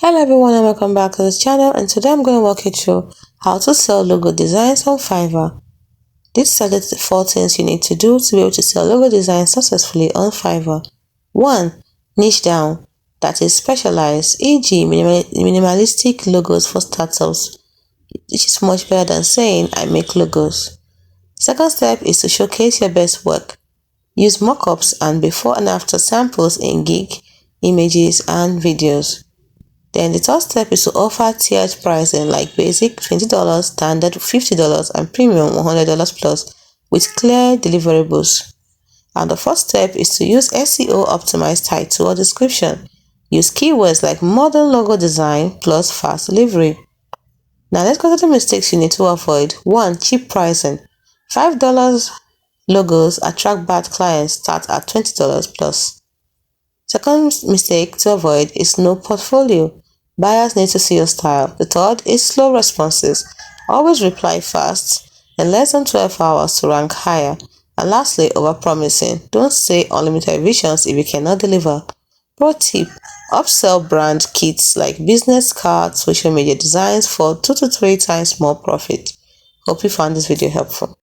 Hello everyone and welcome back to this channel, and today I'm going to walk you through how to sell logo designs on Fiverr. These are the 4 things you need to do to be able to sell logo designs successfully on Fiverr. 1. Niche down, that is specialized, e.g. minimalistic logos for startups, which is much better than saying I make logos. Second step is to showcase your best work. Use mockups and before and after samples in gig, images and videos. Then the third step is to offer tiered pricing like basic $20, standard $50 and premium $100 plus with clear deliverables. And the fourth step is to use SEO optimized title or description. Use keywords like modern logo design plus fast delivery. Now let's go to the mistakes you need to avoid. 1. Cheap pricing. $5 logos attract bad clients, start at $20 plus. Second mistake to avoid is no portfolio. Buyers need to see your style. The third is slow responses. Always reply fast in less than 12 hours to rank higher. And lastly, overpromising. Don't say unlimited visions if you cannot deliver. Pro tip: upsell brand kits like business cards, social media designs for 2 to 3 times more profit. Hope you found this video helpful.